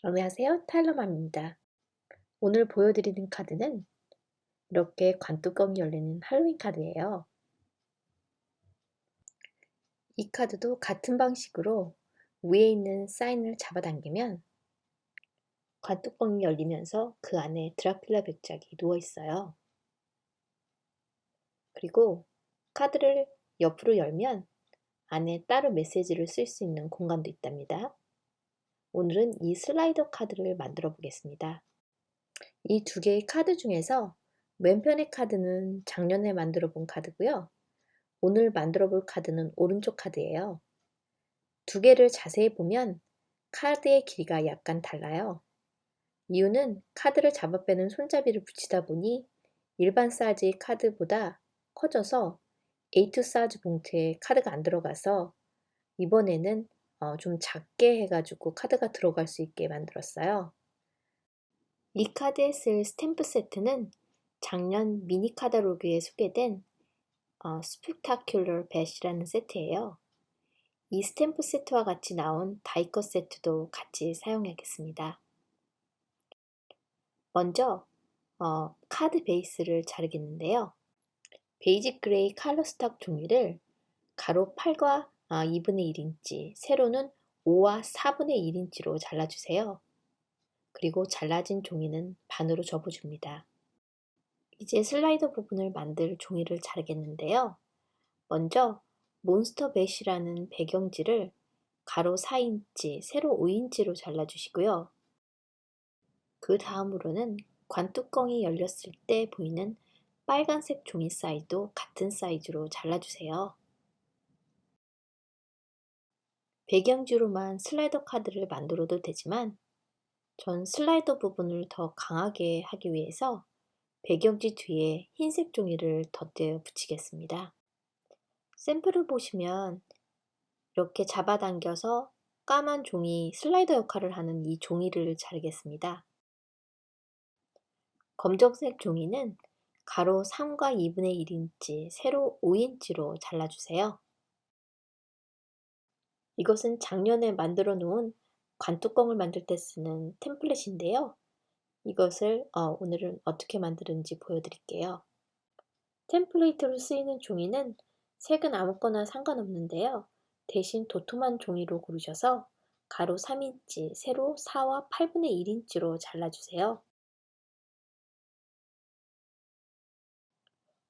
안녕하세요. 타일러맘입니다. 오늘 보여드리는 카드는 이렇게 관뚜껑이 열리는 할로윈 카드예요. 이 카드도 같은 방식으로 위에 있는 사인을 잡아당기면 관뚜껑이 열리면서 그 안에 드라큘라 백작이 누워 있어요. 그리고 카드를 옆으로 열면 안에 따로 메시지를 쓸 수 있는 공간도 있답니다. 오늘은 이 슬라이더 카드를 만들어 보겠습니다. 이 두 개의 카드 중에서 왼편의 카드는 작년에 만들어 본 카드고요. 오늘 만들어 볼 카드는 오른쪽 카드예요. 두 개를 자세히 보면 카드의 길이가 약간 달라요. 이유는 카드를 잡아 빼는 손잡이를 붙이다 보니 일반 사이즈의 카드보다 커져서 A2 사이즈 봉투에 카드가 안 들어가서 이번에는 좀 작게 해가지고 카드가 들어갈 수 있게 만들었어요. 이 카드에 쓸 스탬프 세트는 작년 미니 카탈로그에 소개된 스펙타큘러 배시라는 세트예요. 이 스탬프 세트와 같이 나온 다이컷 세트도 같이 사용하겠습니다. 먼저 카드 베이스를 자르겠는데요. 베이지 그레이 컬러 스톡 종이를 가로 8과 2분의 1인치, 세로는 5와 4분의 1인치로 잘라주세요. 그리고 잘라진 종이는 반으로 접어줍니다. 이제 슬라이더 부분을 만들 종이를 자르겠는데요. 먼저 몬스터 배시라는 배경지를 가로 4인치, 세로 5인치로 잘라주시고요. 그 다음으로는 관뚜껑이 열렸을 때 보이는 빨간색 종이 사이도 같은 사이즈로 잘라주세요. 배경지로만 슬라이더 카드를 만들어도 되지만 전 슬라이더 부분을 더 강하게 하기 위해서 배경지 뒤에 흰색 종이를 덧대어 붙이겠습니다. 샘플을 보시면 이렇게 잡아당겨서 까만 종이 슬라이더 역할을 하는 이 종이를 자르겠습니다. 검정색 종이는 가로 3과 2분의 1인치, 세로 5인치로 잘라주세요. 이것은 작년에 만들어 놓은 관뚜껑을 만들 때 쓰는 템플릿인데요. 이것을 오늘은 어떻게 만드는지 보여드릴게요. 템플레이트로 쓰이는 종이는 색은 아무거나 상관없는데요. 대신 도톰한 종이로 고르셔서 가로 3인치, 세로 4와 8분의 1인치로 잘라주세요.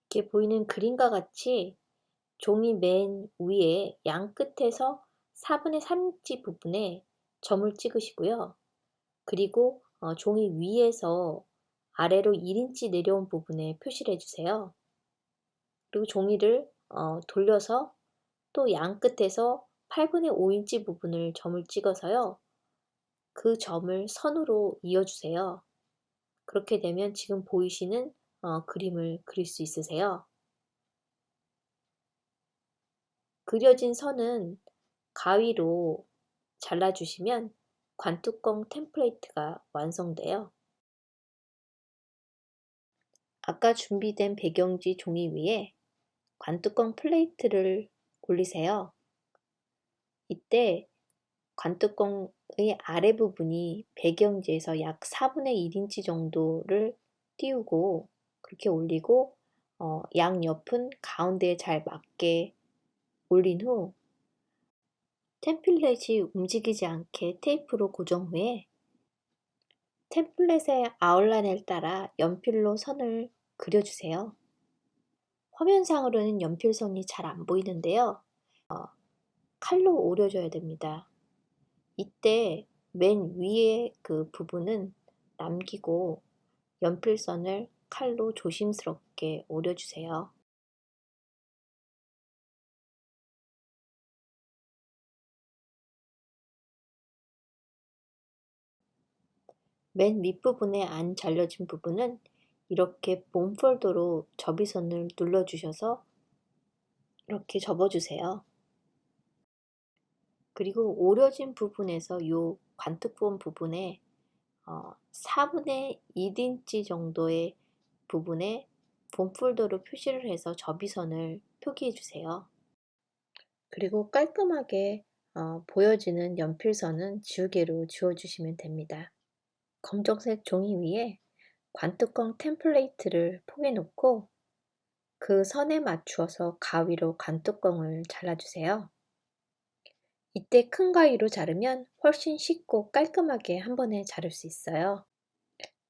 이렇게 보이는 그림과 같이 종이 맨 위에 양 끝에서 4분의 3인치 부분에 점을 찍으시고요. 그리고 종이 위에서 아래로 1인치 내려온 부분에 표시를 해주세요. 그리고 종이를 돌려서 또 양 끝에서 8분의 5인치 부분을 점을 찍어서요. 그 점을 선으로 이어주세요. 그렇게 되면 지금 보이시는 그림을 그릴 수 있으세요. 그려진 선은 가위로 잘라주시면 관뚜껑 템플레이트가 완성돼요. 아까 준비된 배경지 종이 위에 관뚜껑 플레이트를 올리세요. 이때 관뚜껑의 아래 부분이 배경지에서 약 4분의 1인치 정도를 띄우고 그렇게 올리고 양옆은 가운데에 잘 맞게 올린 후 템플릿이 움직이지 않게 테이프로 고정 후에 템플릿의 아웃라인을 따라 연필로 선을 그려주세요. 화면상으로는 연필선이 잘 안 보이는데요. 칼로 오려줘야 됩니다. 이때 맨 위에 그 부분은 남기고 연필선을 칼로 조심스럽게 오려주세요. 맨 윗부분에 안 잘려진 부분은 이렇게 본 폴더로 접이선을 눌러주셔서 이렇게 접어주세요. 그리고 오려진 부분에서 이 관뚜껑 부분에 4분의 1인치 정도의 부분에 본 폴더로 표시를 해서 접이선을 표기해 주세요. 그리고 깔끔하게 보여지는 연필선은 지우개로 지워주시면 됩니다. 검정색 종이 위에 관뚜껑 템플레이트를 포개 놓고 그 선에 맞추어서 가위로 관뚜껑을 잘라주세요. 이때 큰 가위로 자르면 훨씬 쉽고 깔끔하게 한 번에 자를 수 있어요.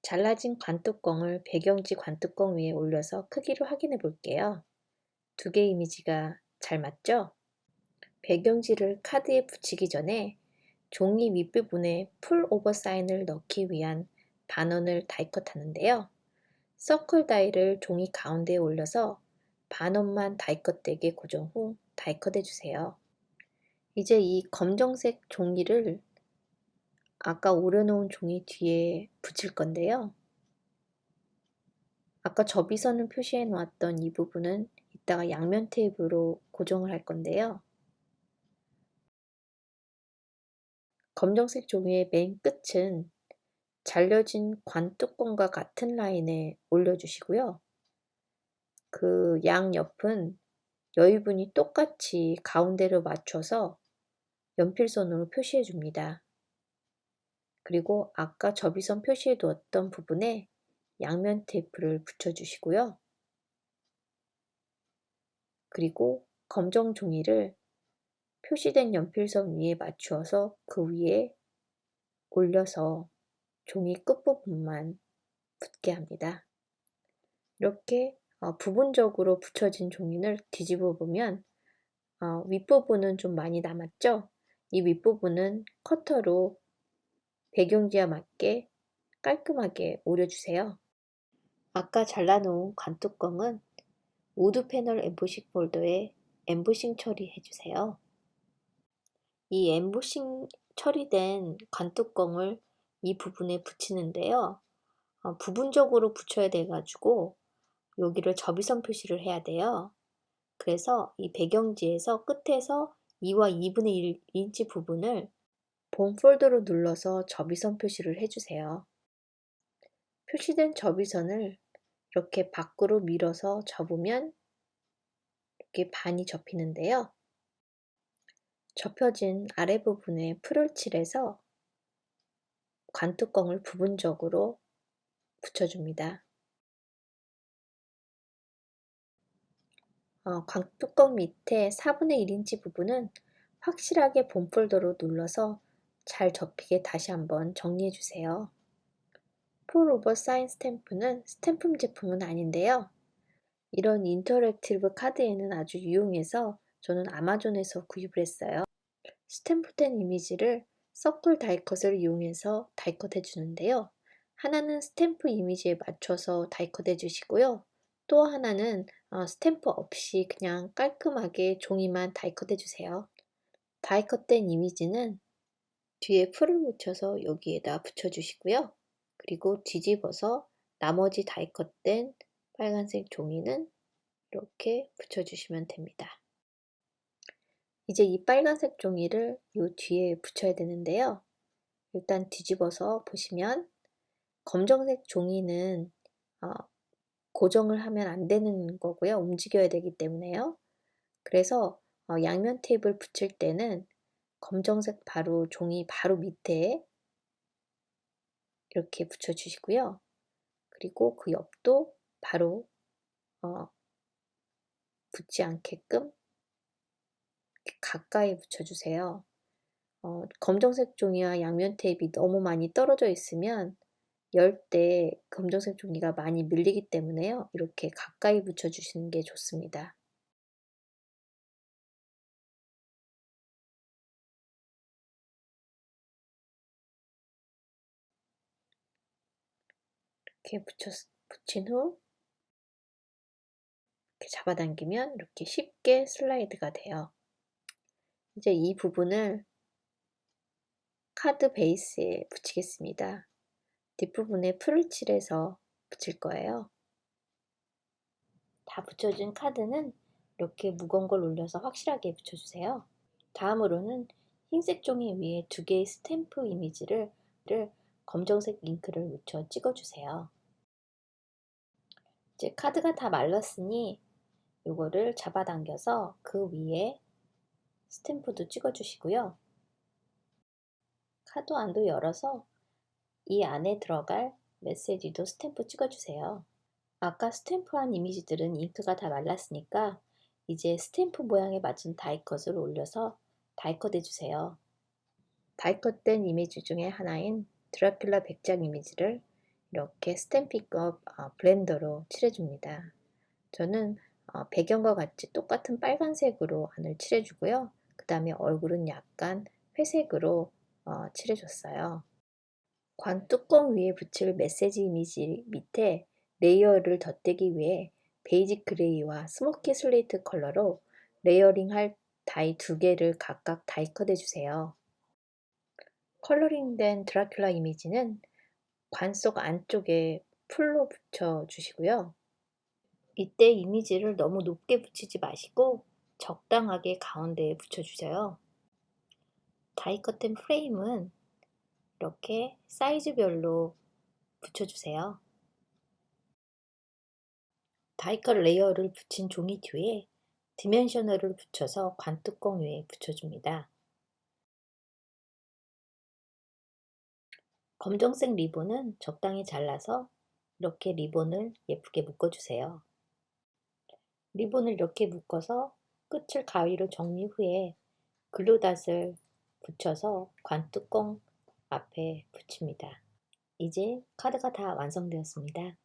잘라진 관뚜껑을 배경지 관뚜껑 위에 올려서 크기를 확인해 볼게요. 두 개의 이미지가 잘 맞죠? 배경지를 카드에 붙이기 전에 종이 윗부분에 풀 오버 사인을 넣기 위한 반원을 다이컷 하는데요. 서클 다이를 종이 가운데에 올려서 반원만 다이컷되게 고정 후 다이컷 해주세요. 이제 이 검정색 종이를 아까 오려놓은 종이 뒤에 붙일 건데요. 아까 접이선을 표시해 놓았던 이 부분은 이따가 양면 테이프로 고정을 할 건데요. 검정색 종이의 맨 끝은 잘려진 관뚜껑과 같은 라인에 올려주시고요. 그 양옆은 여유분이 똑같이 가운데로 맞춰서 연필선으로 표시해 줍니다. 그리고 아까 접이선 표시해 두었던 부분에 양면 테이프를 붙여주시고요. 그리고 검정 종이를 표시된 연필선 위에 맞추어서 그 위에 올려서 종이 끝부분만 붙게 합니다. 이렇게 부분적으로 붙여진 종이를 뒤집어 보면 윗부분은 좀 많이 남았죠? 이 윗부분은 커터로 배경지와 맞게 깔끔하게 오려주세요. 아까 잘라놓은 관뚜껑은 우드 패널 엠보싱 폴더에 엠보싱 처리해주세요. 이 엠보싱 처리된 관뚜껑을 이 부분에 붙이는데요. 부분적으로 붙여야 돼가지고 여기를 접이선 표시를 해야 돼요. 그래서 이 배경지에서 끝에서 2와 2분의 1인치 부분을 본 폴더로 눌러서 접이선 표시를 해주세요. 표시된 접이선을 이렇게 밖으로 밀어서 접으면 이렇게 반이 접히는데요. 접혀진 아래 부분에 풀을 칠해서 관뚜껑을 부분적으로 붙여줍니다. 관뚜껑 밑에 4분의 1인치 부분은 확실하게 본 폴더로 눌러서 잘 접히게 다시 한번 정리해 주세요. 풀 오버 사인 스탬프는 스탬프 제품은 아닌데요. 이런 인터랙티브 카드에는 아주 유용해서 저는 아마존에서 구입을 했어요. 스탬프된 이미지를 서클 다이컷을 이용해서 다이컷 해주는데요. 하나는 스탬프 이미지에 맞춰서 다이컷 해주시고요. 또 하나는 스탬프 없이 그냥 깔끔하게 종이만 다이컷 해주세요. 다이컷된 이미지는 뒤에 풀을 묻혀서 여기에다 붙여주시고요. 그리고 뒤집어서 나머지 다이컷된 빨간색 종이는 이렇게 붙여주시면 됩니다. 이제 이 빨간색 종이를 이 뒤에 붙여야 되는데요. 일단 뒤집어서 보시면 검정색 종이는 고정을 하면 안 되는 거고요. 움직여야 되기 때문에요. 그래서 양면 테이프를 붙일 때는 검정색 바로 종이 바로 밑에 이렇게 붙여주시고요. 그리고 그 옆도 바로 붙지 않게끔 가까이 붙여주세요. 검정색 종이와 양면 테이프가 너무 많이 떨어져 있으면 열 때 검정색 종이가 많이 밀리기 때문에요. 이렇게 가까이 붙여주시는 게 좋습니다. 이렇게 붙인 후 이렇게 잡아당기면 이렇게 쉽게 슬라이드가 돼요. 이제 이 부분을 카드 베이스에 붙이겠습니다. 뒷부분에 풀을 칠해서 붙일 거예요. 다 붙여진 카드는 이렇게 무거운 걸 올려서 확실하게 붙여주세요. 다음으로는 흰색 종이 위에 두 개의 스탬프 이미지를 검정색 잉크를 묻혀 찍어주세요. 이제 카드가 다 말랐으니 이거를 잡아당겨서 그 위에 스탬프도 찍어주시고요. 카드 안도 열어서 이 안에 들어갈 메시지도 스탬프 찍어주세요. 아까 스탬프한 이미지들은 잉크가 다 말랐으니까 이제 스탬프 모양에 맞춘 다이컷을 올려서 다이컷 해주세요. 다이컷된 이미지 중에 하나인 드라큘라 백작 이미지를 이렇게 스탬핑업 블렌더로 칠해줍니다. 저는 배경과 같이 똑같은 빨간색으로 안을 칠해주고요. 그 다음에 얼굴은 약간 회색으로 칠해줬어요. 관 뚜껑 위에 붙일 메시지 이미지 밑에 레이어를 덧대기 위해 베이지 그레이와 스모키 슬레이트 컬러로 레이어링할 다이 2개를 각각 다이컷 해주세요. 컬러링된 드라큘라 이미지는 관 속 안쪽에 풀로 붙여주시고요. 이때 이미지를 너무 높게 붙이지 마시고 적당하게 가운데에 붙여주세요. 다이컷된 프레임은 이렇게 사이즈별로 붙여주세요. 다이컷 레이어를 붙인 종이 뒤에 디멘셔널을 붙여서 관뚜껑 위에 붙여줍니다. 검정색 리본은 적당히 잘라서 이렇게 리본을 예쁘게 묶어주세요. 리본을 이렇게 묶어서 끝을 가위로 정리 후에 글루닷을 붙여서 관뚜껑 앞에 붙입니다. 이제 카드가 다 완성되었습니다.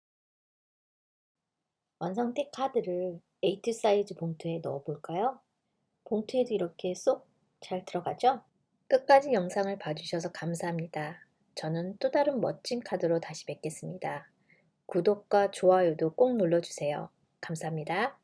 완성된 카드를 A2 사이즈 봉투에 넣어 볼까요? 봉투에도 이렇게 쏙 잘 들어가죠? 끝까지 영상을 봐주셔서 감사합니다. 저는 또 다른 멋진 카드로 다시 뵙겠습니다. 구독과 좋아요도 꼭 눌러주세요. 감사합니다.